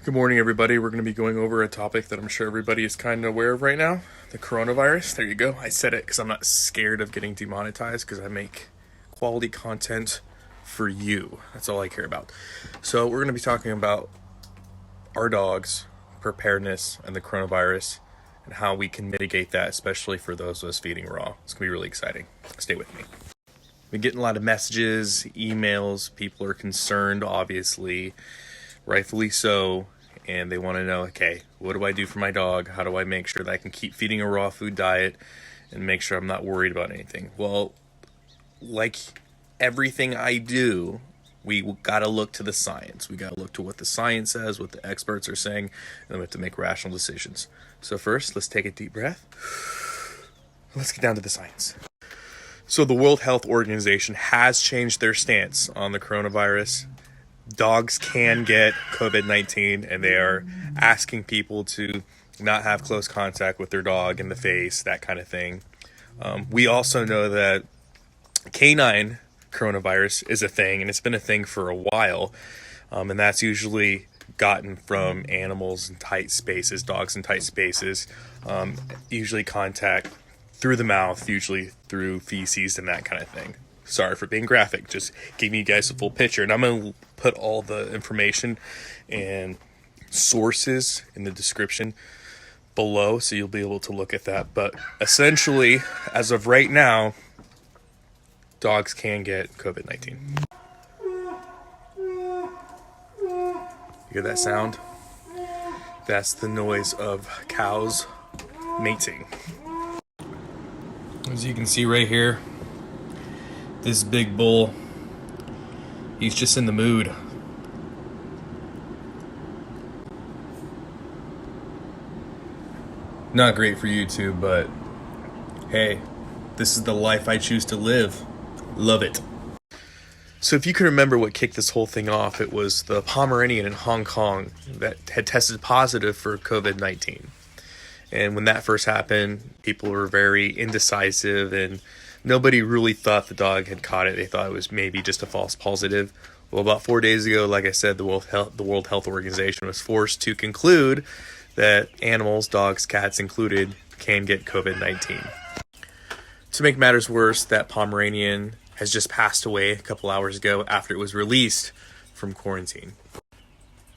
Good morning, everybody. We're going to be going over a topic that I'm sure everybody is kind of aware of right now, the coronavirus. There you go. I said it because I'm not scared of getting demonetized because I make quality content for you. That's all I care about. So we're going to be talking about our dogs, preparedness, and the coronavirus, and how we can mitigate that, especially for those of us feeding raw. It's going to be really exciting. Stay with me. Been getting a lot of messages, emails. People are concerned, obviously, rightfully so, and they want to know, okay, what do I do for my dog? How do I make sure that I can keep feeding a raw food diet and make sure I'm not worried about anything? Well, like everything I do, we got to look to the science. We got to look to what the science says, what the experts are saying, and then we have to make rational decisions. So first, let's take a deep breath. Let's get down to the science. So the World Health Organization has changed their stance on the coronavirus. Dogs can get COVID-19, and they are asking people to not have close contact with their dog in the face, that kind of thing. We also know that canine coronavirus is a thing, and it's been a thing for a while, and that's usually gotten from animals in tight spaces, dogs in tight spaces, usually contact through the mouth, usually through feces and that kind of thing. Sorry for being graphic, just giving you guys a full picture. And I'm going to put all the information and sources in the description below so you'll be able to look at that. But essentially, as of right now, dogs can get COVID-19. You hear that sound? That's the noise of cows mating. As you can see right here, this big bull, he's just in the mood. Not great for YouTube, but hey, this is the life I choose to live. Love it. So if you can remember what kicked this whole thing off, it was the Pomeranian in Hong Kong that had tested positive for COVID-19. And when that first happened, people were very indecisive and nobody really thought the dog had caught it. They thought it was maybe just a false positive. Well, about 4 days ago, like I said, the World Health Organization was forced to conclude that animals, dogs, cats included, can get COVID-19. To make matters worse, that Pomeranian has just passed away a couple hours ago after it was released from quarantine.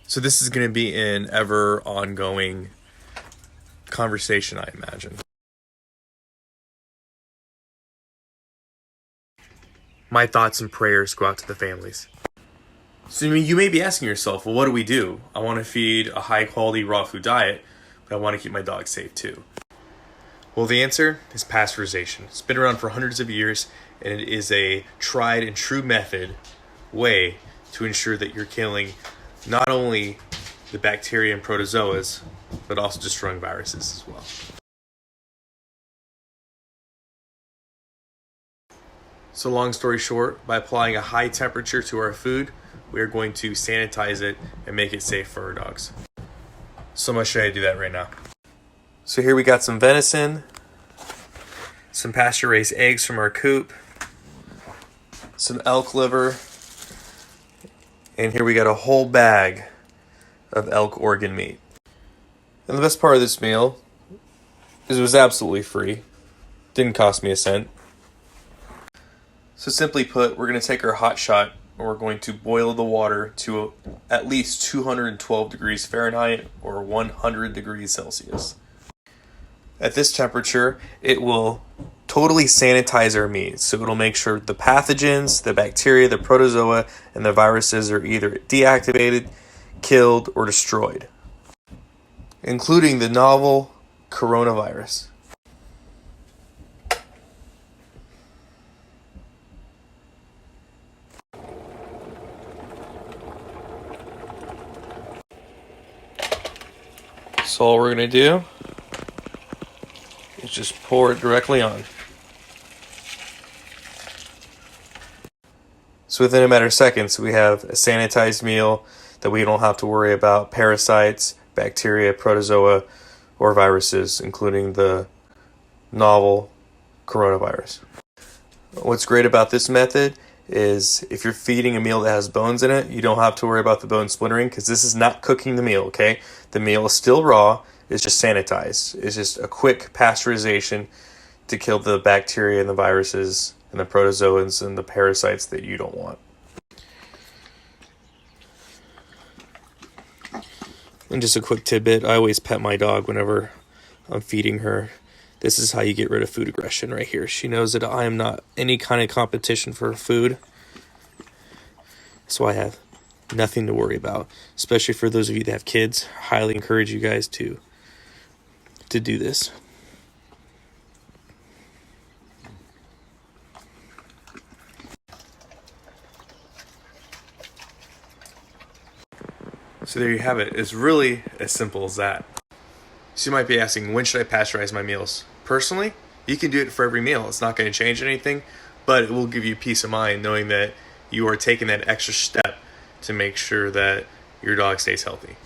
So this is going to be an ever ongoing conversation, I imagine. My thoughts and prayers go out to the families. So you may be asking yourself, well, what do we do? I want to feed a high quality raw food diet, but I want to keep my dog safe too. Well, the answer is pasteurization. It's been around for hundreds of years, and it is a tried and true way to ensure that you're killing not only the bacteria and protozoas, but also destroying viruses as well. So long story short, by applying a high temperature to our food, we are going to sanitize it and make it safe for our dogs. So I'm going to show you how to do that right now. So here we got some venison, some pasture-raised eggs from our coop, some elk liver, and here we got a whole bag of elk organ meat. And the best part of this meal is it was absolutely free. Didn't cost me a cent. So simply put, we're going to take our hot shot and we're going to boil the water to at least 212 degrees Fahrenheit or 100 degrees Celsius. At this temperature, it will totally sanitize our meat. So it'll make sure the pathogens, the bacteria, the protozoa, and the viruses are either deactivated, killed, or destroyed, including the novel coronavirus. So all we're going to do is just pour it directly on. So within a matter of seconds, we have a sanitized meal that we don't have to worry about parasites, bacteria, protozoa, or viruses, including the novel coronavirus. What's great about this method is if you're feeding a meal that has bones in it, you don't have to worry about the bone splintering because this is not cooking the meal, okay? The meal is still raw, it's just sanitized. It's just a quick pasteurization to kill the bacteria and the viruses and the protozoans and the parasites that you don't want. And just a quick tidbit, I always pet my dog whenever I'm feeding her. This is how you get rid of food aggression right here. She knows that I am not any kind of competition for her food. So I have nothing to worry about. Especially for those of you that have kids. I highly encourage you guys to do this. So there you have it. It's really as simple as that. So you might be asking, when should I pasteurize my meals? Personally, you can do it for every meal. It's not going to change anything, but it will give you peace of mind knowing that you are taking that extra step to make sure that your dog stays healthy.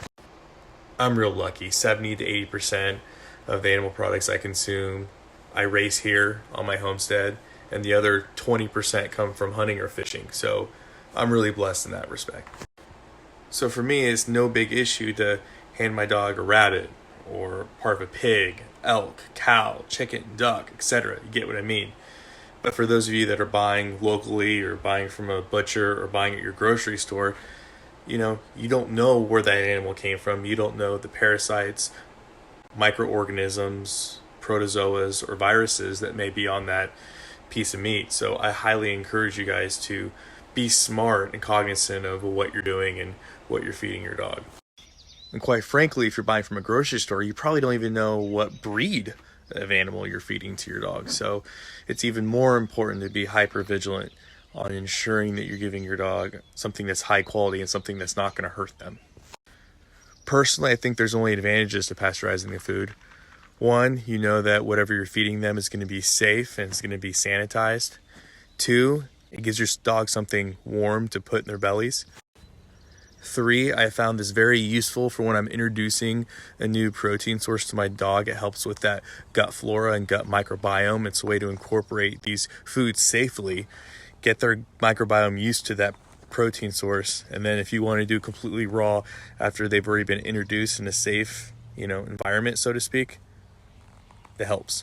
I'm real lucky. 70 to 80% of the animal products I consume, I raise here on my homestead, and the other 20% come from hunting or fishing. So I'm really blessed in that respect. So for me, it's no big issue to hand my dog a rabbit or part of a pig, elk, cow, chicken, duck, etc. You get what I mean. But for those of you that are buying locally or buying from a butcher or buying at your grocery store, you don't know where that animal came from. You don't know the parasites, microorganisms, protozoas, or viruses that may be on that piece of meat. So I highly encourage you guys to be smart and cognizant of what you're doing and what you're feeding your dog. And quite frankly, if you're buying from a grocery store, you probably don't even know what breed of animal you're feeding to your dog. So it's even more important to be hyper vigilant on ensuring that you're giving your dog something that's high quality and something that's not going to hurt them. Personally, I think there's only advantages to pasteurizing the food. One, you know that whatever you're feeding them is going to be safe and it's going to be sanitized. Two, it gives your dog something warm to put in their bellies. 3, I found this very useful for when I'm introducing a new protein source to my dog. It helps with that gut flora and gut microbiome. It's a way to incorporate these foods safely, get their microbiome used to that protein source, and then if you want to do completely raw after they've already been introduced in a safe, environment, so to speak, it helps.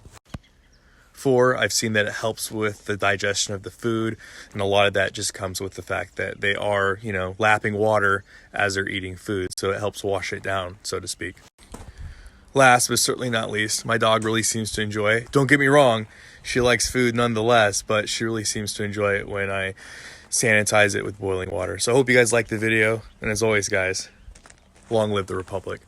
4, I've seen that it helps with the digestion of the food, and a lot of that just comes with the fact that they are, lapping water as they're eating food, so it helps wash it down, so to speak. Last, but certainly not least, my dog really seems to enjoy it. Don't get me wrong, she likes food nonetheless, but she really seems to enjoy it when I sanitize it with boiling water. So I hope you guys liked the video, and as always, guys, long live the Republic.